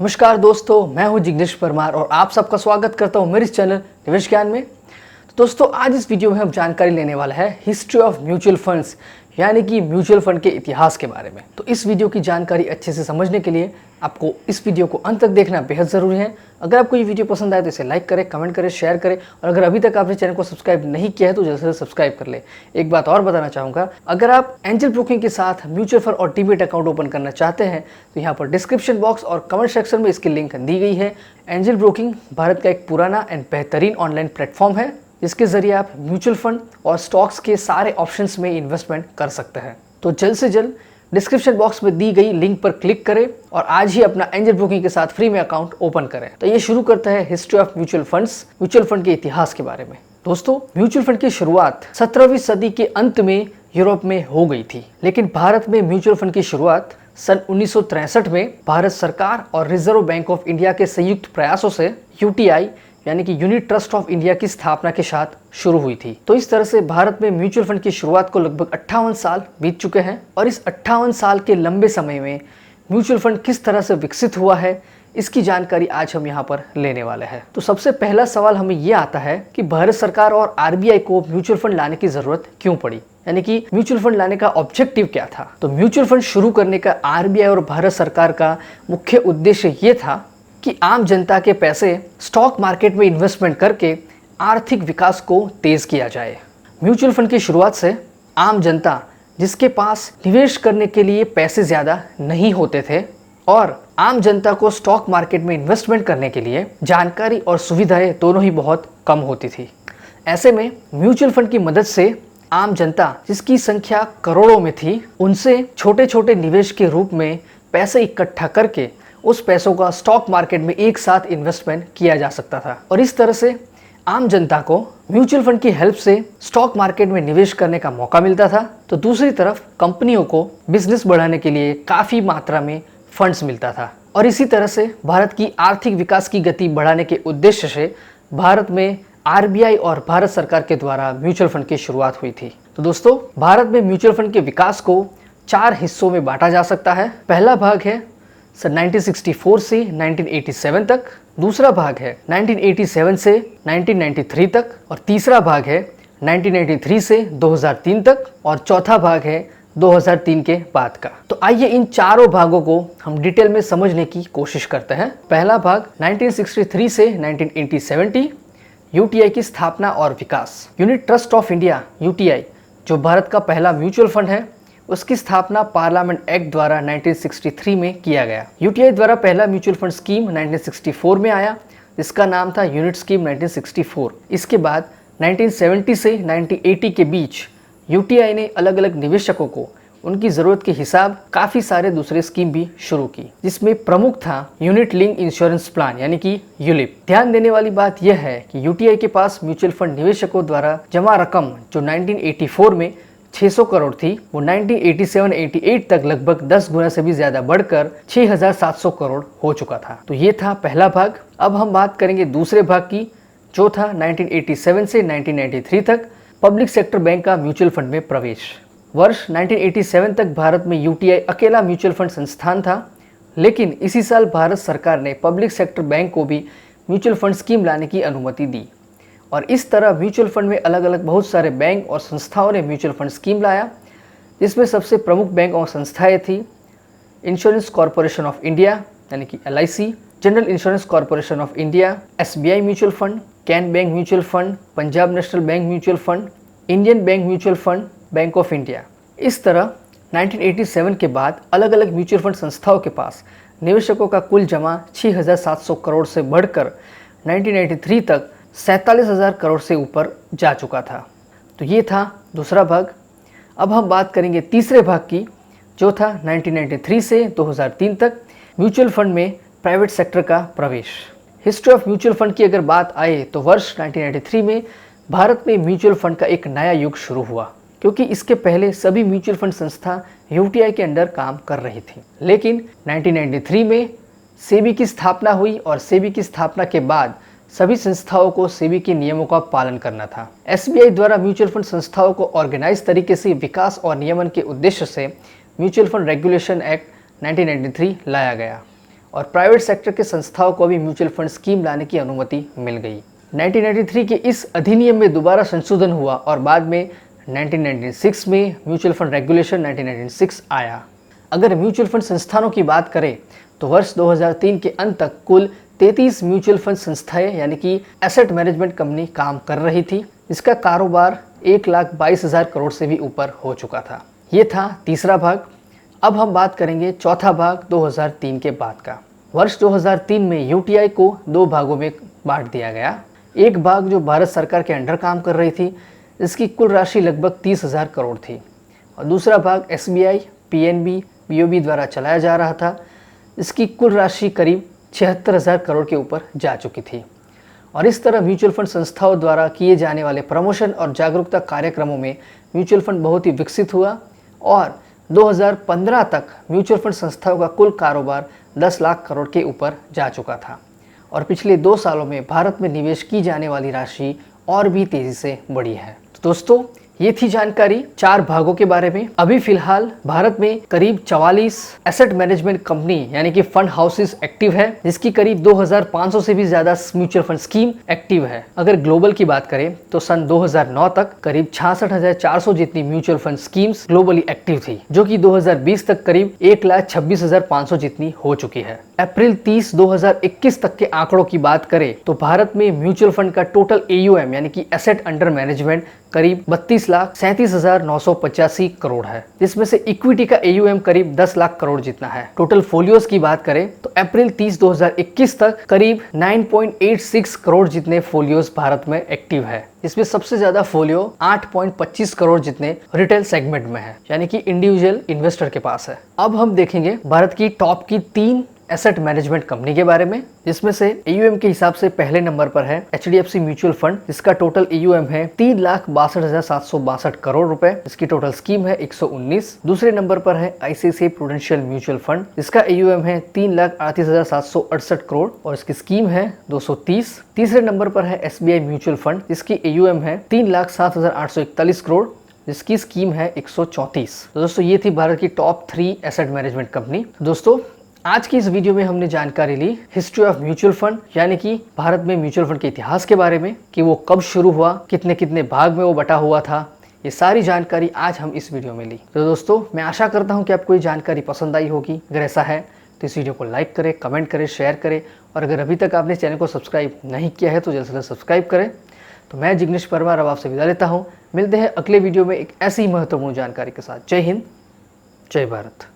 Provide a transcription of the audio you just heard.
नमस्कार दोस्तों, मैं हूं जिग्नेश परमार और आप सबका स्वागत करता हूं मेरे इस चैनल निवेश ज्ञान में। तो दोस्तों, आज इस वीडियो में हम जानकारी लेने वाला है हिस्ट्री ऑफ म्यूचुअल फंड्स यानी कि म्यूचुअल फंड के इतिहास के बारे में। तो इस वीडियो की जानकारी अच्छे से समझने के लिए आपको इस वीडियो को अंत तक देखना बेहद ज़रूरी है। अगर आपको ये वीडियो पसंद आए तो इसे लाइक करें, कमेंट करें, शेयर करें और अगर अभी तक आपने चैनल को सब्सक्राइब नहीं किया है तो जल्द से जल्द सब्सक्राइब कर ले। एक बात और बताना चाहूँगा, अगर आप एंजल ब्रोकिंग के साथ म्यूचुअल फंड और डीमैट अकाउंट ओपन करना चाहते हैं तो यहाँ पर डिस्क्रिप्शन बॉक्स और कमेंट सेक्शन में इसकी लिंक दी गई है। एंजल ब्रोकिंग भारत का एक पुराना एंड बेहतरीन ऑनलाइन प्लेटफॉर्म है जिसके जरिए आप म्यूचुअल फंड और स्टॉक्स के सारे ऑप्शंस में इन्वेस्टमेंट कर सकते हैं। तो जल्द से जल्द डिस्क्रिप्शन बॉक्स में दी गई लिंक पर क्लिक करें और आज ही अपना एंजल ब्रोकिंग के साथ फ्री में अकाउंट ओपन करें। तो ये शुरू करते हैं history of mutual funds, mutual fund के इतिहास के बारे में। दोस्तों, म्यूचुअल फंड की शुरुआत 17वीं सदी के अंत में यूरोप में हो गई थी, लेकिन भारत में म्यूचुअल फंड की शुरुआत सन 1963 में भारत सरकार और रिजर्व बैंक ऑफ इंडिया के संयुक्त प्रयासों से यूटीआई यानी कि यूनिट ट्रस्ट ऑफ इंडिया की स्थापना के साथ शुरू हुई थी। तो इस तरह से भारत में म्यूचुअल फंड की शुरुआत को लगभग 58 साल बीत चुके हैं और इस 58 साल के लंबे समय में म्यूचुअल फंड किस तरह से विकसित हुआ है इसकी जानकारी आज हम यहाँ पर लेने वाले हैं। तो सबसे पहला सवाल हमें ये आता है कि भारत सरकार और आरबीआई को म्यूचुअल फंड लाने की जरूरत क्यों पड़ी, यानी कि म्यूचुअल फंड लाने का ऑब्जेक्टिव क्या था। तो म्यूचुअल फंड शुरू करने का आरबीआई और भारत सरकार का मुख्य उद्देश्य ये था कि आम जनता के पैसे स्टॉक मार्केट में इन्वेस्टमेंट करके आर्थिक विकास को तेज किया जाए। म्यूचुअल फंड की शुरुआत से आम जनता जिसके पास निवेश करने के लिए पैसे ज़्यादा नहीं होते थे और आम जनता को स्टॉक मार्केट में इन्वेस्टमेंट करने के लिए जानकारी और सुविधाएं दोनों ही बहुत कम होती थी। ऐसे में म्यूचुअल फंड की मदद से आम जनता जिसकी संख्या करोड़ों में थी, उनसे छोटे छोटे निवेश के रूप में पैसे इकट्ठा करके उस पैसों का स्टॉक मार्केट में एक साथ इन्वेस्टमेंट किया जा सकता था और इस तरह से आम जनता को म्यूचुअल फंड की हेल्प से स्टॉक मार्केट में निवेश करने का मौका मिलता था। तो दूसरी तरफ कंपनियों को बिजनेस बढ़ाने के लिए काफ़ी मात्रा में फंड्स मिलता था और इसी तरह से भारत की आर्थिक विकास की गति बढ़ाने के उद्देश्य से भारत में आरबीआई और भारत सरकार के द्वारा म्यूचुअल फंड की शुरुआत हुई थी। तो दोस्तों, भारत में म्यूचुअल फंड के विकास को 4 हिस्सों में बांटा जा सकता है। पहला भाग है सन 1964 से 1987 तक, दूसरा भाग है 1987 से 1993 तक और तीसरा भाग है 1993 से 2003 तक और चौथा भाग है 2003 के बाद का। तो आइए इन चारों भागों को हम डिटेल में समझने की कोशिश करते हैं। पहला भाग 1963 से 1970 यूटीआई की स्थापना और विकास। Unit trust of India UTI जो भारत का पहला म्यूचुअल फंड है, उसकी स्थापना पार्लियामेंट एक्ट द्वारा 1963 में किया गया। यूटीआई द्वारा पहला म्यूचुअल फंड स्कीम 1964 में आया जिसका नाम था यूनिट स्कीम 1964। इसके बाद 1970 से 1980 के बीच यूटीआई ने अलग अलग निवेशकों को उनकी ज़रूरत के हिसाब काफ़ी सारे दूसरे स्कीम भी शुरू की, जिसमें प्रमुख था यूनिट लिंक इंश्योरेंस प्लान यानी कि यूलिप। ध्यान देने वाली बात यह है कि यूटीआई के पास म्यूचुअल फंड निवेशकों द्वारा जमा रकम जो 1984 में 600 करोड़ थी, वो 1987-88 तक लगभग 10 गुना से भी ज्यादा बढ़कर 6,700 करोड़ हो चुका था। तो ये था पहला भाग। अब हम बात करेंगे दूसरे भाग की जो था 1987 से 1993 तक पब्लिक सेक्टर बैंक का म्यूचुअल फंड में प्रवेश। वर्ष 1987 तक भारत में यूटीआई अकेला म्यूचुअल फंड संस्थान था, लेकिन इसी साल भारत सरकार ने पब्लिक सेक्टर बैंक को भी म्यूचुअल फंड स्कीम लाने की अनुमति दी और इस तरह म्यूचुअल फंड में अलग अलग बहुत सारे बैंक और संस्थाओं ने म्यूचुअल फंड स्कीम लाया, जिसमें सबसे प्रमुख बैंक और संस्थाएं थी इंश्योरेंस कॉरपोरेशन ऑफ इंडिया यानी कि LIC, general insurance corporation of India, SBI mutual fund, can bank mutual fund, Punjab national bank mutual fund, Indian bank mutual fund, bank of India. इस तरह 1987 के बाद अलग अलग म्यूचुअल फंड संस्थाओं के पास निवेशकों का कुल जमा 6,700 करोड़ से बढ़कर 1993 तक 47,000 करोड़ से ऊपर जा चुका था। तो ये था दूसरा भाग। अब हम बात करेंगे तीसरे भाग की जो था 1993 से 2003 तक म्यूचुअल फंड में प्राइवेट सेक्टर का प्रवेश। हिस्ट्री ऑफ म्यूचुअल फंड की अगर बात आए तो वर्ष 1993 में भारत में म्यूचुअल फंड का एक नया युग शुरू हुआ, क्योंकि इसके पहले सभी म्यूचुअल फंड संस्था यूटीआई के अंडर काम कर रही थी। लेकिन 1993 में सेबी की स्थापना हुई और सेबी की स्थापना के बाद सभी संस्थाओं को सेबी के नियमों का पालन करना था। एसबीआई द्वारा म्यूचुअल फंड संस्थाओं को ऑर्गेनाइज तरीके से विकास और नियमन के उद्देश्य से म्यूचुअल फंड रेगुलेशन एक्ट 1993 लाया गया और प्राइवेट सेक्टर के संस्थाओं को भी म्यूचुअल फंड स्कीम लाने की अनुमति मिल गई। 1993 के इस अधिनियम में दोबारा संशोधन हुआ और बाद में 1996 में म्यूचुअल फंड रेगुलेशन 1996 आया। अगर म्यूचुअल फंड संस्थानों की बात करें तो वर्ष 2003 के अंत तक कुल 33 म्यूचुअल फंड संस्थाएं यानी कि एसेट मैनेजमेंट कंपनी काम कर रही थी। इसका कारोबार 1,22,000 करोड़ से भी ऊपर हो चुका था। ये था तीसरा भाग। अब हम बात करेंगे चौथा भाग 2003 के बाद का। वर्ष 2003 में यूटीआई को दो भागों में बांट दिया गया। एक भाग जो भारत सरकार के अंडर काम कर रही थी, इसकी कुल राशि लगभग 30,000 करोड़ थी, और दूसरा भाग एसबीआई, पीएनबी, बीओबी द्वारा चलाया जा रहा था। इसकी कुल राशि करीब 76,000 करोड़ के ऊपर जा चुकी थी। और इस तरह म्यूचुअल फंड संस्थाओं द्वारा किए जाने वाले प्रमोशन और जागरूकता कार्यक्रमों में म्यूचुअल फंड बहुत ही विकसित हुआ और 2015 तक म्यूचुअल फंड संस्थाओं का कुल कारोबार 10 लाख करोड़ के ऊपर जा चुका था। और पिछले 2 सालों में भारत में निवेश की जाने वाली राशि और भी तेजी से बढ़ी है। तो दोस्तों, ये थी जानकारी 4 भागों के बारे में। अभी फिलहाल भारत में करीब 44 एसेट मैनेजमेंट कंपनी यानी कि फंड हाउसेस एक्टिव है, जिसकी करीब 2,500 से भी ज्यादा म्यूचुअल फंड स्कीम एक्टिव है। अगर ग्लोबल की बात करें तो सन 2009 तक करीब 66,400 जितनी mutual fund schemes globally active थी, जो कि 2020 तक करीब 1,26,500 जितनी हो चुकी है। अप्रैल 30, 2021 तक के आंकड़ों की बात करें तो भारत में म्यूचुअल फंड का टोटल AUM यानी कि एसेट अंडर मैनेजमेंट करीब 32,37,985 करोड़ है, जिसमें से इक्विटी का AUM करीब 10 लाख करोड़ जितना है। टोटल फोलियोज की बात करें तो अप्रैल 30, 2021 तक करीब 9.86 करोड़ जितने फोलियोज भारत में एक्टिव है। इसमें सबसे ज्यादा फोलियो 8.25 करोड़ जितने रिटेल सेगमेंट में है, यानी कि इंडिविजुअल इन्वेस्टर के पास है। अब हम देखेंगे भारत की टॉप की 3 एसेट मैनेजमेंट कंपनी के बारे में, जिसमें से AUM के हिसाब से पहले नंबर पर है HDFC म्यूचुअल फंड, जिसका टोटल AUM है 3,62,762 करोड़ रुपए। इसकी टोटल स्कीम है 119। दूसरे नंबर पर है ICICI प्रूडेंशियल म्यूचुअल फंड, जिसका AUM है 3,38,768 करोड़ और इसकी स्कीम है 230। तीसरे नंबर पर है SBI म्यूचुअल फंड, जिसकी AUM है 3,07,841 करोड़, जिसकी स्कीम है 134। तो दोस्तों, ये थी भारत की टॉप 3 एसेट मैनेजमेंट कंपनी। दोस्तों, आज की इस वीडियो में हमने जानकारी ली हिस्ट्री ऑफ म्यूचुअल फंड, यानी कि भारत में म्यूचुअल फंड के इतिहास के बारे में, कि वो कब शुरू हुआ, कितने कितने भाग में वो बटा हुआ था। ये सारी जानकारी आज हम इस वीडियो में ली। तो दोस्तों, मैं आशा करता हूँ कि आपको ये जानकारी पसंद आई होगी। अगर ऐसा है तो इस वीडियो को लाइक करें, कमेंट करें, शेयर करें, और अगर अभी तक आपने चैनल को सब्सक्राइब नहीं किया है तो जल्द से जल्द सब्सक्राइब करें। तो मैं जिग्नेश परमार अब आपसे विदा लेता हूँ। मिलते हैं अगले वीडियो में एक ऐसी ही महत्वपूर्ण जानकारी के साथ। जय हिंद, जय भारत।